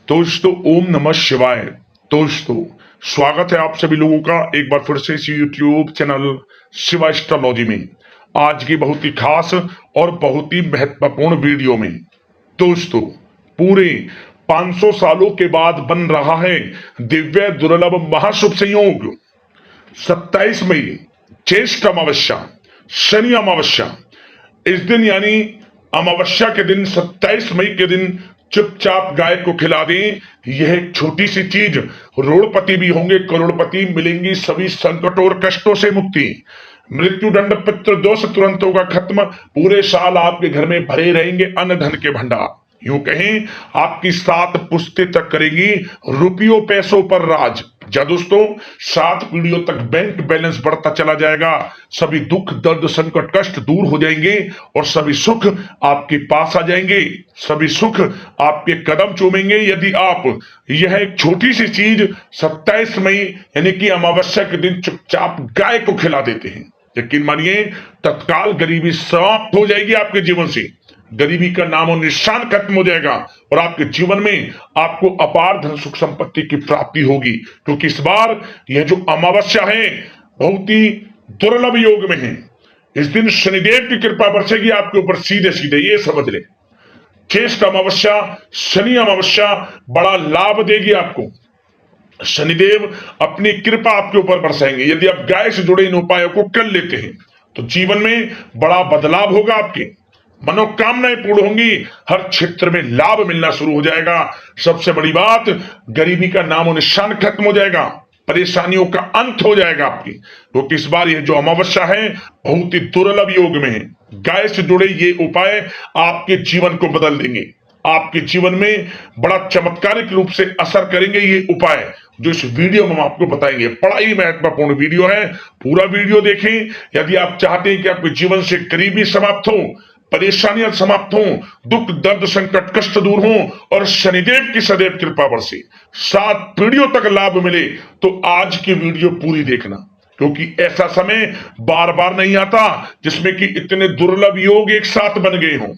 दोस्तों ओम नमः शिवाय। दोस्तों स्वागत है आप सभी लोगों का एक बार फिर से इसी यूट्यूब चैनल शिवा एस्ट्रोलॉजी में आज की बहुत ही खास और बहुत ही महत्वपूर्ण वीडियो में। दोस्तों पूरे 500 सालों के बाद बन रहा है दिव्य दुर्लभ महाशुभ संयोग 27 मई ज्येष्ठ अमावस्या शनि अमावस्या। इस दिन यानी अमावस्या के दिन 27 मई के दिन चुपचाप गाय को खिला दें। यह एक छोटी सी चीज, रोड़पति भी होंगे, करोड़पति मिलेंगी, सभी संकटों और कष्टों से मुक्ति, मृत्यु दंड पितृ दोष तुरंत होगा खत्म, पूरे साल आपके घर में भरे रहेंगे अन्न धन के भंडार। यूं कहें आपकी 7 पुश्तें तक करेंगी रुपयों पैसों पर राज। जा दोस्तों 7 पीढ़ियों तक बैंक बैलेंस बढ़ता चला जाएगा, सभी दुख दर्द संकट कष्ट दूर हो जाएंगे और सभी सुख आपके पास आ जाएंगे, सभी सुख आपके कदम चूमेंगे यदि आप यह एक छोटी सी चीज 27 मई यानी कि अमावस्या के दिन चुपचाप गाय को खिला देते हैं। यकीन मानिए तत्काल गरीबी समाप्त हो जाएगी आपके जीवन से, गरीबी का नामो निशान खत्म हो जाएगा और आपके जीवन में आपको अपार धन सुख संपत्ति की प्राप्ति होगी। क्योंकि इस बार यह जो अमावस्या है बहुत ही दुर्लभ योग में है। इस दिन शनिदेव की कृपा बरसेगी आपके ऊपर सीधे सीधे, ये समझ ले। ज्येष्ठ अमावस्या शनि अमावस्या बड़ा लाभ देगी आपको। शनिदेव अपनी कृपा आपके ऊपर बरसाएंगे यदि आप गाय से जुड़े इन उपायों को कर लेते हैं तो जीवन में बड़ा बदलाव होगा, आपकी मनोकामनाएं पूर्ण होंगी, हर क्षेत्र में लाभ मिलना शुरू हो जाएगा। सबसे बड़ी बात, गरीबी का नामो निशान खत्म हो जाएगा, परेशानियों का अंत हो जाएगा आपकी। क्योंकि इस बार यह जो अमावस्या है बहुत ही दुर्लभ योग में है। गाय से जुड़े ये उपाय आपके जीवन को बदल देंगे, आपके जीवन में बड़ा चमत्कारिक रूप से असर करेंगे ये उपाय जो इस वीडियो में हम आपको बताएंगे। बड़ा ही महत्वपूर्ण वीडियो है, पूरा वीडियो देखें। यदि आप चाहते हैं कि आपके जीवन से गरीबी समाप्त हो, परेशानियां समाप्त हों, दुख दर्द संकट कष्ट दूर हों और शनिदेव की सदैव कृपा बरसे, 7 पीढ़ियों तक लाभ मिले, तो आज की वीडियो पूरी देखना। क्योंकि ऐसा समय बार बार नहीं आता जिसमें कि इतने दुर्लभ योग एक साथ बन गए हों।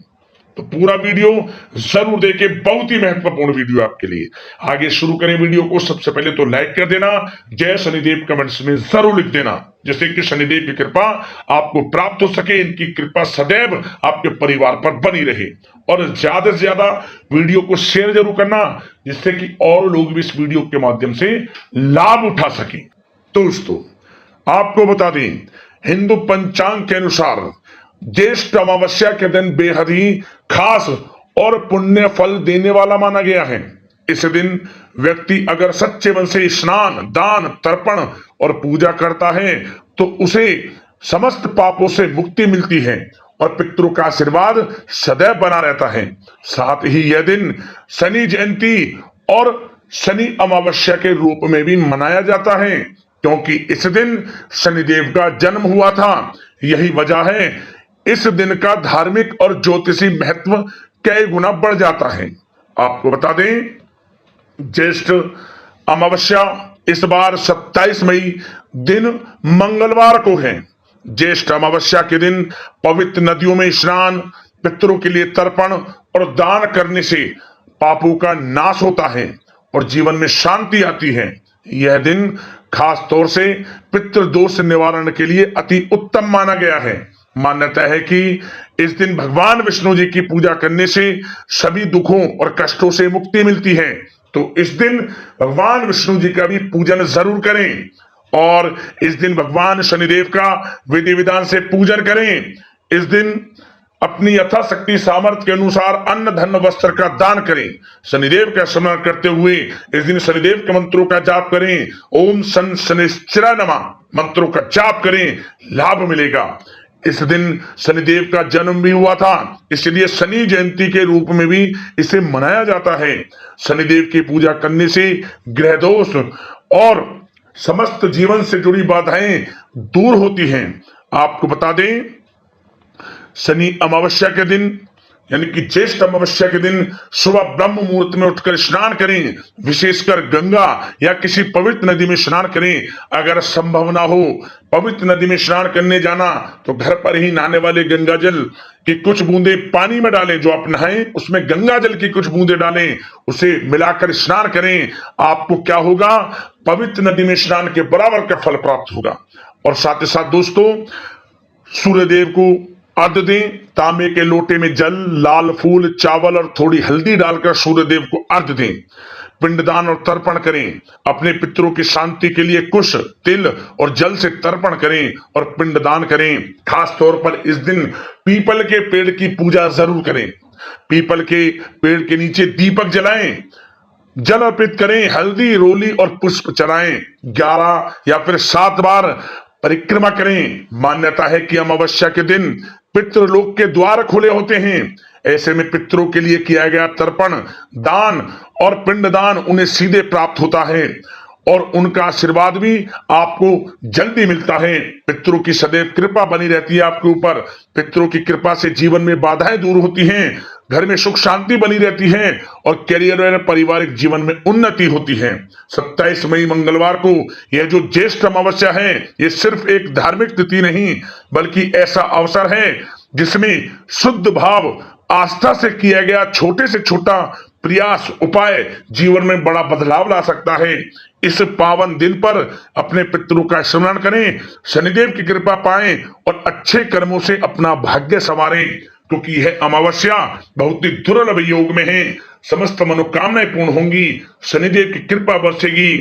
तो पूरा वीडियो जरूर देखें, बहुत ही महत्वपूर्ण वीडियो आपके लिए। आगे शुरू करें वीडियो को। सबसे पहले तो लाइक कर देना, जय शनिदेव कमेंट्स में जरूर लिख देना, जिससे कि शनिदेव की कृपा आपको प्राप्त हो सके। इनकी कृपा सदैव आपके परिवार पर बनी रहे और ज्यादा से ज्यादा वीडियो को शेयर जरूर करना, जिससे कि और लोग भी इस वीडियो के माध्यम से लाभ उठा सके। दोस्तों आपको बता दें, हिंदू पंचांग के अनुसार ज्येष्ठ अमावस्या के दिन बेहद ही खास और पुण्य फल देने वाला माना गया है। इस दिन व्यक्ति अगर सच्चे मन से स्नान दान तर्पण और पूजा करता है तो उसे समस्त पापों से मुक्ति मिलती है और पितरों का आशीर्वाद सदैव बना रहता है। साथ ही यह दिन शनि जयंती और शनि अमावस्या के रूप में भी मनाया जाता है, क्योंकि इस दिन शनिदेव का जन्म हुआ था। यही वजह है इस दिन का धार्मिक और ज्योतिषी महत्व कई गुना बढ़ जाता है। आपको बता दें, ज्येष्ठ अमावस्या इस बार 27 मई दिन मंगलवार को है। ज्येष्ठ अमावस्या के दिन पवित्र नदियों में स्नान, पितरों के लिए तर्पण और दान करने से पापों का नाश होता है और जीवन में शांति आती है। यह दिन खास तौर से पितृदोष निवारण के लिए अति उत्तम माना गया है। मान्यता है कि इस दिन भगवान विष्णु जी की पूजा करने से सभी दुखों और कष्टों से मुक्ति मिलती है। तो इस दिन भगवान विष्णु जी का भी पूजन जरूर करें और इस दिन भगवान शनिदेव का विधि विधान से पूजन करें। इस दिन अपनी यथाशक्ति सामर्थ्य के अनुसार अन्न धन वस्त्र का दान करें। शनिदेव का स्मरण करते हुए इस दिन शनिदेव के मंत्रों का जाप करें। ओम शन शनिश्चराय नमः मंत्रों का जाप करें, लाभ मिलेगा। इस दिन शनिदेव का जन्म भी हुआ था, इसलिए शनि जयंती के रूप में भी इसे मनाया जाता है। शनिदेव की पूजा करने से ग्रह दोष और समस्त जीवन से जुड़ी बाधाएं दूर होती हैं। आपको बता दें, शनि अमावस्या के दिन यानी कि ज्येष्ठ अमावस्या के दिन सुबह ब्रह्म मुहूर्त में उठकर स्नान करें, विशेषकर गंगा या किसी पवित्र नदी में स्नान करें। अगर संभव ना हो पवित्र नदी में स्नान करने जाना तो घर पर ही नहाने वाले गंगा जल की कुछ बूंदे पानी में डालें, जो आप नहाएं उसमें गंगा जल की कुछ बूंदे डालें, उसे मिलाकर स्नान करें। आपको क्या होगा, पवित्र नदी में स्नान के बराबर का फल प्राप्त होगा। और साथ ही साथ दोस्तों, सूर्यदेव को अर्घ्य दें। तांबे के लोटे में जल, लाल फूल, चावल और थोड़ी हल्दी डालकर सूर्यदेव को अर्घ्य दें। पिंडदान और तर्पण करें। अपने पितरों की शांति के लिए कुश, तिल और जल से तर्पण करें और पिंडदान करें। खास तौर पर इस दिन पीपल के पेड़ की पूजा जरूर करें। पीपल के पेड़ के नीचे दीपक जलाएं, जल अर्पित करें, हल्दी, रोली और पुष्प चढ़ाएं। 11 या फिर 7 बार परिक्रमा करें। मान्यता है कि अमावस्या के दिन पितृलोक के द्वार खुले होते हैं। ऐसे में पितरों के लिए किया गया तर्पण, दान और पिंडदान उन्हें सीधे प्राप्त होता है और उनका आशीर्वाद भी आपको जल्दी मिलता है। पितरों की सदैव कृपा बनी रहती है आपके ऊपर। पितरों की कृपा से जीवन में बाधाएं दूर होती हैं, घर में सुख शांति बनी रहती है और करियर और पारिवारिक जीवन में उन्नति होती है। 27 मई मंगलवार को यह जो ज्येष्ठ अमावस्या है, ये सिर्फ एक धार्मिक तिथि नहीं बल्कि ऐसा अवसर है जिसमें शुद्ध भाव, आस्था से किया गया छोटे से छोटा प्रयास, उपाय जीवन में बड़ा बदलाव ला सकता है। इस पावन दिन पर अपने पितरों का स्मरण करें, शनिदेव की कृपा पाएं और अच्छे कर्मों से अपना भाग्य संवारें, क्योंकि यह अमावस्या बहुत ही दुर्लभ योग में है। समस्त मनोकामनाएं पूर्ण होंगी, शनिदेव की कृपा बरसेगी,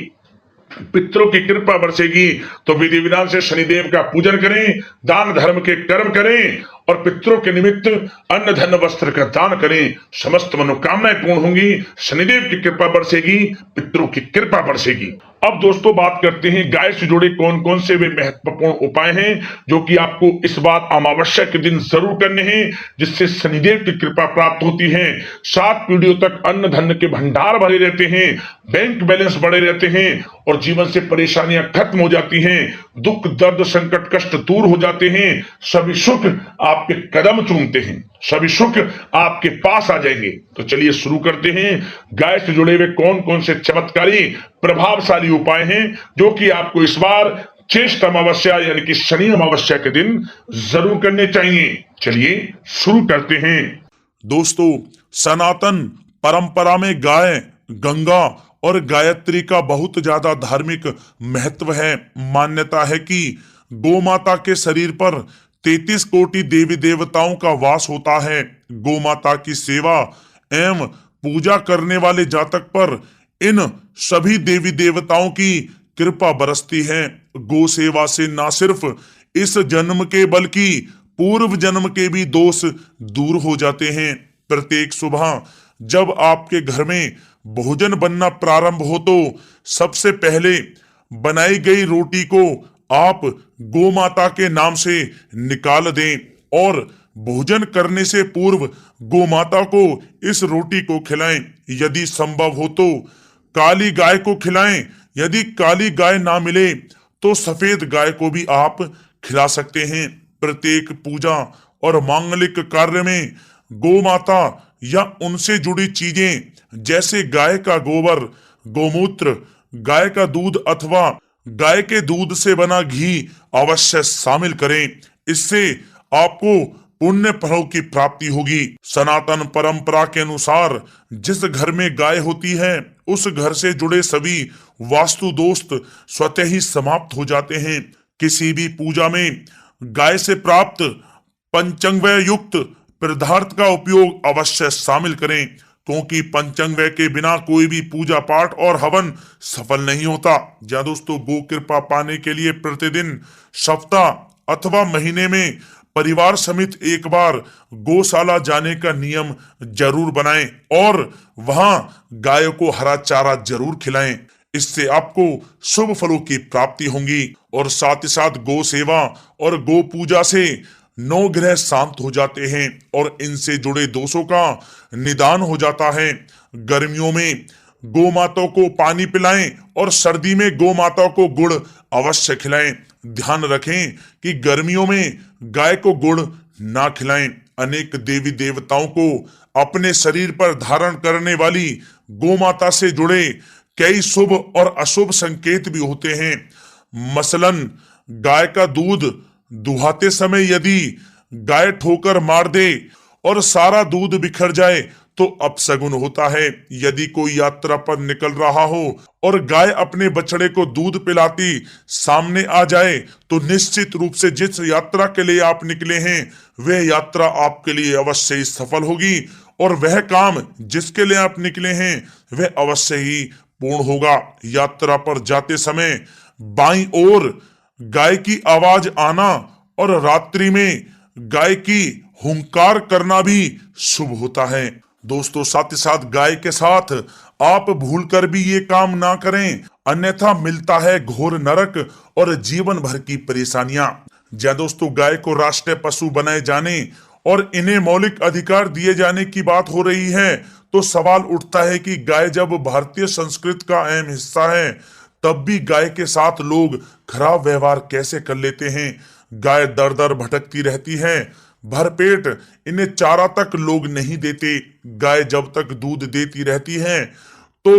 पितरों की कृपा बरसेगी। तो विधि विधान से शनिदेव का पूजन करें, दान धर्म के कर्म करें और पितरों के निमित्त अन्न धन वस्त्र का दान करें। समस्त मनोकामनाएं पूर्ण होंगी, शनिदेव की कृपा बरसेगी, पितरों की कृपा बरसेगी। अब दोस्तों बात करते हैं गाय से जुड़े कौन कौन से वे महत्वपूर्ण उपाय हैं जो कि आपको इस बार अमावस्या के दिन जरूर करने हैं, जिससे शनिदेव की कृपा प्राप्त होती है। 7 पीढ़ियों तक अन्न धन के भंडार भरे रहते हैं, बैंक बैलेंस बढ़े रहते हैं और जीवन से परेशानियां खत्म हो जाती हैं, दुख दर्द संकट कष्ट दूर हो जाते हैं, सभी सुख आपके कदम चूमते हैं, सभी सुख आपके पास आ जाएंगे। तो चलिए शुरू करते हैं। गाय से जुड़े हुए कौन कौन से चमत्कारी प्रभावशाली उपाय हैं जो कि आपको इस बार ज्येष्ठ अमावस्या यानी कि शनि अमावस्या के दिन जरूर करने चाहिए। चलिए शुरू करते हैं। दोस्तों, सनातन परंपरा में गाय, गंगा और गायत्री का बहुत ज्यादा धार्मिक महत्व है। मान्यता है कि गौ माता के शरीर पर 33 कोटि देवी देवताओं का वास होता है। गौ माता की सेवा एवं पूजा करने वाले जातक पर इन सभी देवी देवताओं की कृपा बरसती है। गौ सेवा से न सिर्फ इस जन्म के बल्कि पूर्व जन्म के भी दोष दूर हो जाते हैं। प्रत्येक सुबह जब आपके घर में भोजन बनना प्रारंभ हो तो सबसे पहले बनाई गई रोटी को आप गौ माता के नाम से निकाल दें और भोजन करने से पूर्व गौ माता को इस रोटी को खिलाएं। यदि संभव हो तो काली गाय को खिलाएं। यदि काली गाय ना मिले तो सफेद गाय को भी आप खिला सकते हैं। प्रत्येक पूजा और मांगलिक कार्य में गौ माता या उनसे जुड़ी चीजें जैसे गाय का गोबर, गोमूत्र, गाय का दूध अथवा गाय के दूध से बना घी अवश्य शामिल करें। इससे आपको पुण्य फलों की प्राप्ति होगी। सनातन परंपरा के अनुसार जिस घर में गाय होती है उस घर से जुड़े सभी वास्तु दोष स्वतः ही समाप्त हो जाते हैं। किसी भी पूजा में गाय से प्राप्त पंचांगव्य युक्त पदार्थ का उपयोग अवश्य शामिल करें, क्योंकि पंचांगव्य के बिना कोई भी पूजा पाठ और हवन सफल नहीं होता। या दोस्तों, गो कृपा पाने के लिए प्रतिदिन, सप्ताह अथवा महीने में परिवार समेत एक बार गौशाला जाने का नियम जरूर बनाएं और वहां गायों को हरा चारा जरूर खिलाएं। इससे आपको शुभ फलों की प्राप्ति होगी और साथ ही साथ गौ सेवा और गौ पूजा से 9 ग्रह शांत हो जाते हैं और इनसे जुड़े दोषों का निदान हो जाता है। गर्मियों में गौ माता को पानी पिलाएं और सर्दी में गौ माता को गुड़ अवश्य खिलाएं। ध्यान रखें कि गर्मियों में गाय को गुड़ ना खिलाएं। अनेक देवी देवताओं को अपने शरीर पर धारण करने वाली गोमाता से जुड़े कई शुभ और अशुभ संकेत भी होते हैं। मसलन गाय का दूध दुहाते समय यदि गाय ठोकर मार दे और सारा दूध बिखर जाए तो अपशगुन होता है। यदि कोई यात्रा पर निकल रहा हो और गाय अपने बछड़े को दूध पिलाती सामने आ जाए तो निश्चित रूप से जिस यात्रा के लिए आप निकले हैं वह यात्रा आपके लिए अवश्य ही सफल होगी और वह काम जिसके लिए आप निकले हैं वह अवश्य ही पूर्ण होगा। यात्रा पर जाते समय बाईं ओर गाय की आवाज आना और रात्रि में गाय की हुंकार करना भी शुभ होता है। दोस्तों साथ ही साथ गाय के साथ आप भूलकर भी ये काम ना करें, अन्यथा मिलता है घोर नरक और जीवन भर की परेशानियां। जय दोस्तों, गाय को राष्ट्रीय पशु बनाए जाने और इन्हें मौलिक अधिकार दिए जाने की बात हो रही है तो सवाल उठता है कि गाय जब भारतीय संस्कृति का अहम हिस्सा है तब भी गाय के साथ लोग खराब व्यवहार कैसे कर लेते हैं। गाय दर दर भटकती रहती है, भरपेट इन्हें चारा तक लोग नहीं देते। गाय जब तक दूध देती रहती है तो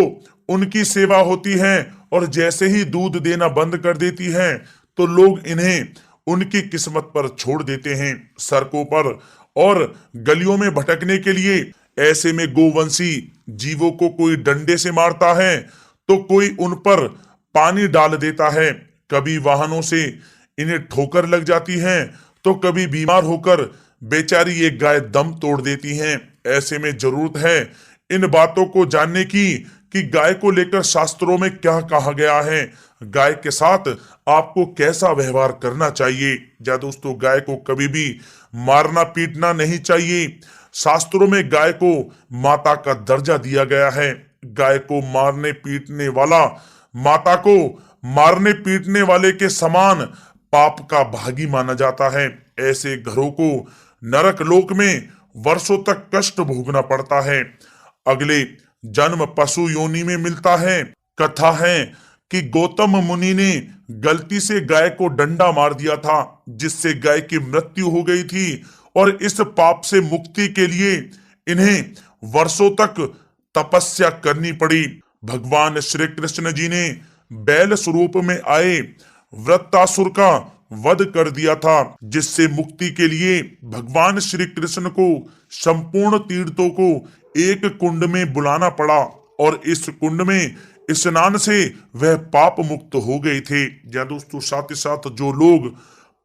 उनकी सेवा होती है और जैसे ही दूध देना बंद कर देती है तो लोग इन्हें उनकी किस्मत पर छोड़ देते हैं, सड़कों पर और गलियों में भटकने के लिए। ऐसे में गोवंशी जीवों को कोई डंडे से मारता है तो कोई उन पर पानी डाल देता है। कभी वाहनों से इन्हें ठोकर लग जाती है तो कभी बीमार होकर बेचारी ये गाय दम तोड़ देती हैं। ऐसे में जरूरत है इन बातों को जानने की कि गाय को लेकर शास्त्रों में क्या कहा गया है, गाय के साथ आपको कैसा व्यवहार करना चाहिए। या दोस्तों, गाय को कभी भी मारना पीटना नहीं चाहिए। शास्त्रों में गाय को माता का दर्जा दिया गया है। गाय को मारने पीटने वाला माता को मारने पीटने वाले के समान पाप का भागी माना जाता है। ऐसे घरों को नरक लोक में वर्षों तक कष्ट भोगना पड़ता है। अगले जन्म पशु योनि में मिलता है। कथा है कि गौतम मुनि ने गलती से गाय को डंडा मार दिया था जिससे गाय की मृत्यु हो गई थी और इस पाप से मुक्ति के लिए इन्हें वर्षों तक तपस्या करनी पड़ी। भगवान श्री कृष्ण जी ने बैल स्वरूप में आए वृत्तासुर का वध कर दिया था, जिससे मुक्ति के लिए भगवान श्री कृष्ण को संपूर्ण तीर्थों को एक कुंड में बुलाना पड़ा और इस कुंड में स्नान से वह पाप मुक्त हो गए थे। या दोस्तों, साथ ही साथ जो लोग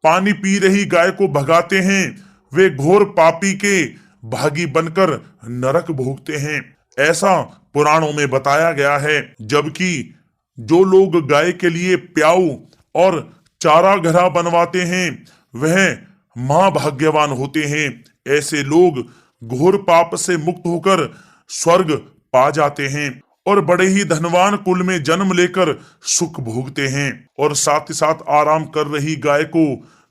पानी पी रही गाय को भगाते हैं वे घोर पापी के भागी बनकर नरक भोगते हैं, ऐसा पुराणों में बताया गया है। जबकि जो लोग गाय के लिए प्याऊ और चारा घरा बनवाते हैं वह महाभाग्यवान होते हैं। ऐसे लोग घोर पाप से मुक्त होकर स्वर्ग पा जाते हैं और बड़े ही धनवान कुल में जन्म लेकर सुख भोगते हैं। और साथ ही साथ आराम कर रही गाय को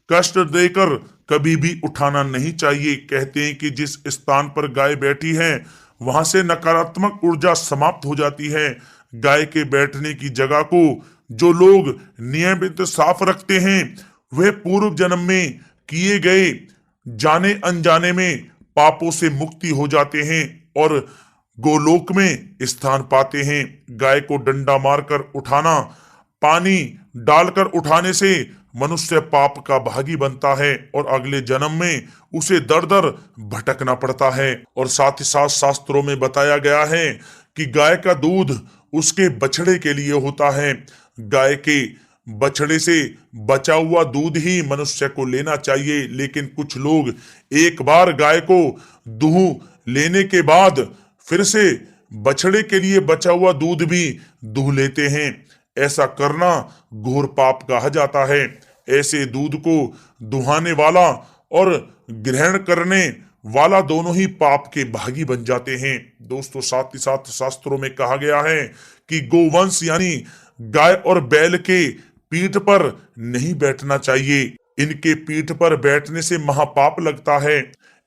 कष्ट देकर कभी भी उठाना नहीं चाहिए। कहते हैं कि जिस स्थान पर गाय बैठी है वहां से नकारात्मक ऊर्जा समाप्त हो जाती है। गाय के बैठने की जगह को जो लोग नियमित साफ रखते हैं वे पूर्व जन्म में किए गए जाने अनजाने में पापों से मुक्ति हो जाते हैं और गोलोक में स्थान पाते हैं। गाय को डंडा मारकर उठाना, पानी डालकर उठाने से मनुष्य पाप का भागी बनता है और अगले जन्म में उसे दर दर भटकना पड़ता है। और साथ ही साथ शास्त्रों में बताया गया है कि गाय का दूध उसके बछड़े के लिए होता है। गाय के बछड़े से बचा हुआ दूध ही मनुष्य को लेना चाहिए, लेकिन कुछ लोग एक बार गाय को दूह लेने के बाद फिर से बछड़े के लिए बचा हुआ दूध भी दूह लेते हैं। ऐसा करना घोर पाप कहा जाता है। ऐसे दूध को दुहाने वाला और ग्रहण करने वाला दोनों ही पाप के भागी बन जाते हैं। दोस्तों, साथ ही साथ शास्त्रों में कहा गया है कि गोवंश यानी गाय और बैल के पीठ पर नहीं बैठना चाहिए। इनके पीठ पर बैठने से महापाप लगता है।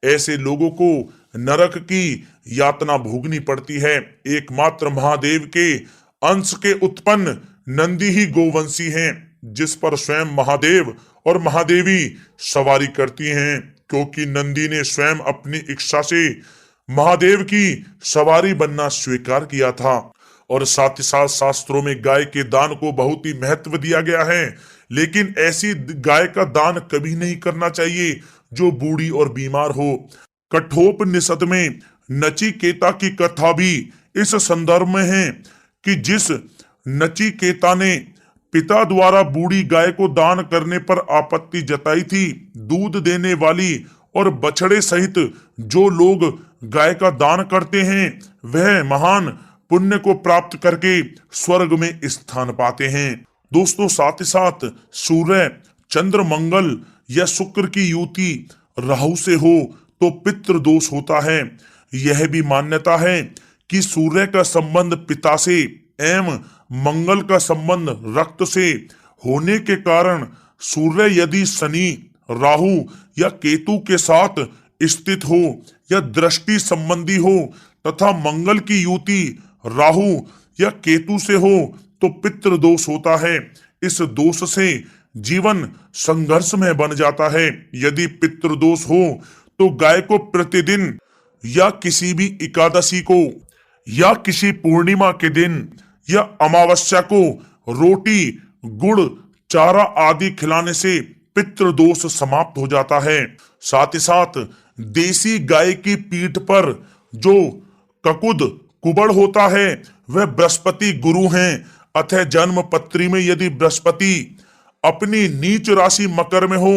ऐसे लोगों को नरक की यातना भोगनी पड़ती है। एकमात्र महादेव के अंश के उत्पन्न नंदी ही गोवंशी हैं, जिस पर स्वयं महादेव और महादेवी सवारी करती हैं। क्योंकि नंदी ने स्वयं अपनी इच्छा से महादेव की सवारी बनना स्वीकार किया था। और साथ ही साथ शास्त्रों में गाय के दान को बहुत ही महत्व दिया गया है, लेकिन ऐसी गाय का दान कभी नहीं करना चाहिए जो बूढ़ी और बीमार हो। कठोपनिषद में नचिकेता की कथा भी इस संदर्भ में है कि जिस नचिकेता ने पिता द्वारा बूढ़ी गाय को दान करने पर आपत्ति जताई थी, दूध देने वाली और बछड़े सहित जो लोग गाय का दान करते हैं वह महान पुण्य को प्राप्त करके स्वर्ग में स्थान पाते हैं। दोस्तों, साथ ही साथ सूर्य, चंद्र, मंगल या शुक्र की युति राहु से हो तो पितृ दोष होता है। यह भी मान्यता है कि सूर्य का संबंध पिता से एवं मंगल का संबंध रक्त से होने के कारण सूर्य यदि शनि, राहु या केतु के साथ स्थित हो या दृष्टि संबंधी हो तथा मंगल की युति राहु या केतु से हो तो पितृ दोष होता है। इस दोष से जीवन संघर्ष में बन जाता है। यदि पितृ दोष हो तो गाय को प्रतिदिन या किसी भी एकादशी को या किसी पूर्णिमा के दिन या अमावस्या को रोटी, गुड़, चारा आदि खिलाने से पितृदोष समाप्त हो जाता है। साथ ही साथ देसी गाय की पीठ पर जो ककुद कुबड़ होता है वह बृहस्पति गुरु हैं। अतः जन्म पत्री में यदि बृहस्पति अपनी नीच राशि मकर में हो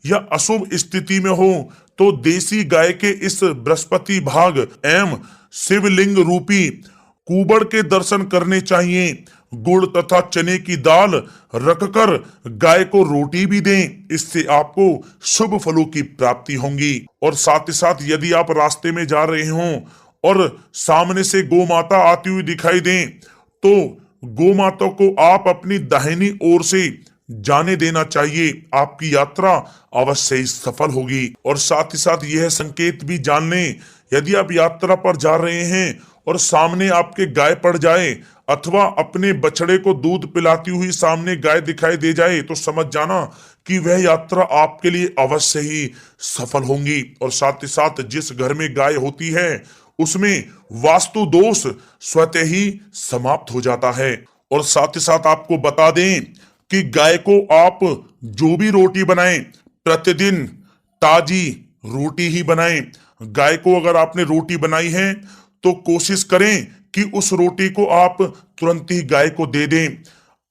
या अशुभ स्थिति में हो तो देसी गाय के इस बृहस्पति भाग एवं शिवलिंग रूपी कुबड़ के दर्शन करने चाहिए। गुड़ तथा चने की दाल रखकर गाय को रोटी भी दें, इससे आपको शुभ फलों की प्राप्ति होगी। और साथ ही साथ यदि आप रास्ते में जा रहे हों और सामने से गौ माता आती हुई दिखाई दें तो गौ माता को आप अपनी दाहिनी ओर से जाने देना चाहिए। आपकी यात्रा अवश्य ही सफल होगी। और साथ ही साथ यह संकेत भी जान लें, यदि आप यात्रा पर जा रहे हैं और सामने आपके गाय पड़ जाए अथवा अपने बछड़े को दूध पिलाती हुई सामने गाय दिखाई दे जाए तो समझ जाना कि वह यात्रा आपके लिए अवश्य ही सफल होगी। और साथ ही साथ जिस घर में गाय होती है उसमें वास्तु दोष स्वतः ही समाप्त हो जाता है। और साथ ही साथ आपको बता दें कि गाय को आप जो भी रोटी बनाएं प्रतिदिन ताजी रोटी ही बनाएं। गाय को अगर आपने रोटी बनाई है तो कोशिश करें कि उस रोटी को आप तुरंत ही गाय को दे दें।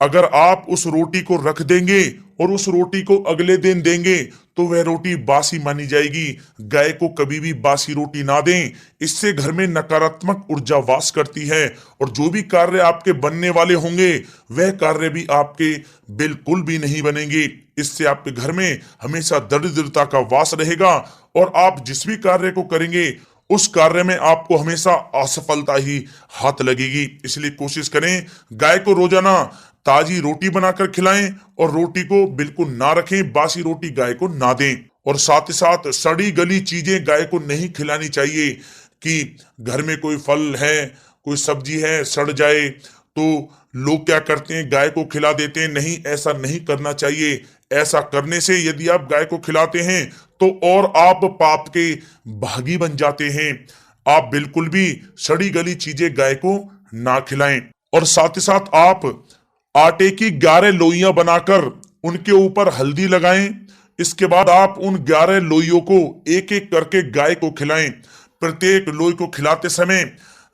अगर आप उस रोटी को रख देंगे और उस रोटी को अगले दिन देंगे तो वह रोटी बासी मानी जाएगी। गाय को कभी भी बासी रोटी ना दें, इससे घर में नकारात्मक ऊर्जा वास करती है और जो भी कार्य आपके बनने वाले होंगे वह कार्य भी आपके बिल्कुल भी नहीं बनेंगे। इससे आपके घर में हमेशा दरिद्रता का वास रहेगा और आप जिस भी कार्य को करेंगे उस कार्य में आपको हमेशा असफलता ही हाथ लगेगी। इसलिए कोशिश करें गाय को रोजाना ताजी रोटी बनाकर खिलाएं और रोटी को बिल्कुल ना रखें, बासी रोटी गाय को ना दें। और साथ ही साथ सड़ी गली चीजें गाय को नहीं खिलानी चाहिए कि घर में कोई फल है, कोई सब्जी है, सड़ जाए तो लोग क्या करते हैं गाय को खिला देते हैं। नहीं, ऐसा नहीं करना चाहिए। ऐसा करने से यदि आप गाय को खिलाते हैं तो और आप पाप के भागी बन जाते हैं। आप बिल्कुल भी सड़ी गली चीजें गाय को ना खिलाएं। और साथ ही साथ आप आटे की 11 लोइयां बनाकर उनके ऊपर हल्दी लगाएं। इसके बाद आप उन 11 लोइयों को एक एक करके गाय को खिलाएं। प्रत्येक लोई को खिलाते समय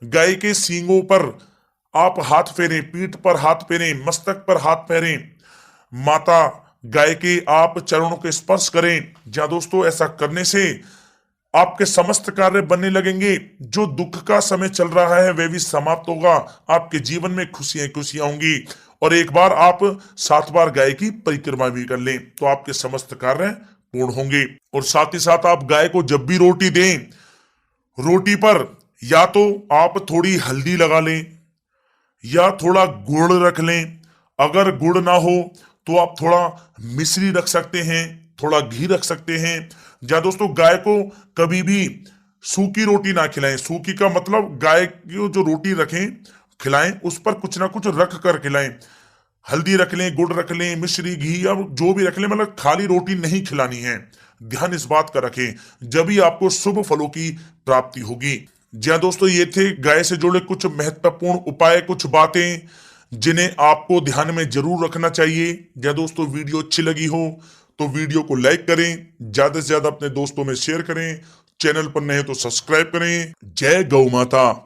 गाय के सींगों पर आप हाथ फेरें, पीठ पर हाथ फेरें, मस्तक पर हाथ फेरें, माता गाय के आप चरणों के स्पर्श करें। जहां दोस्तों ऐसा करने से आपके समस्त कार्य बनने लगेंगे। जो दुख का समय चल रहा है वह भी समाप्त होगा। आपके जीवन में खुशियां खुशियां होंगी। और एक बार आप 7 बार गाय की परिक्रमा भी कर लें तो आपके समस्त कार्य पूर्ण होंगे। और साथ ही साथ आप गाय को जब भी रोटी दें, रोटी पर या तो आप थोड़ी हल्दी लगा लें या थोड़ा गुड़ रख लें। अगर गुड़ ना हो तो आप थोड़ा मिश्री रख सकते हैं, थोड़ा घी रख सकते हैं। जहां दोस्तों गाय को कभी भी सूखी रोटी ना खिलाएं। सूखी का मतलब गाय की जो रोटी रखें खिलाएं उस पर कुछ ना कुछ रख कर खिलाएं। हल्दी रख लें, गुड़ रख लें, मिश्री, घी या जो भी रख लें, मतलब खाली रोटी नहीं खिलानी है। ध्यान इस बात का रखें, जब ही आपको शुभ फलों की प्राप्ति होगी। जी हाँ दोस्तों, ये थे गाय से जुड़े कुछ महत्वपूर्ण उपाय, कुछ बातें जिन्हें आपको ध्यान में जरूर रखना चाहिए। या दोस्तों, वीडियो अच्छी लगी हो तो वीडियो को लाइक करें, ज्यादा से ज्यादा अपने दोस्तों में शेयर करें, चैनल पर नए हो तो सब्सक्राइब करें। जय गौ माता।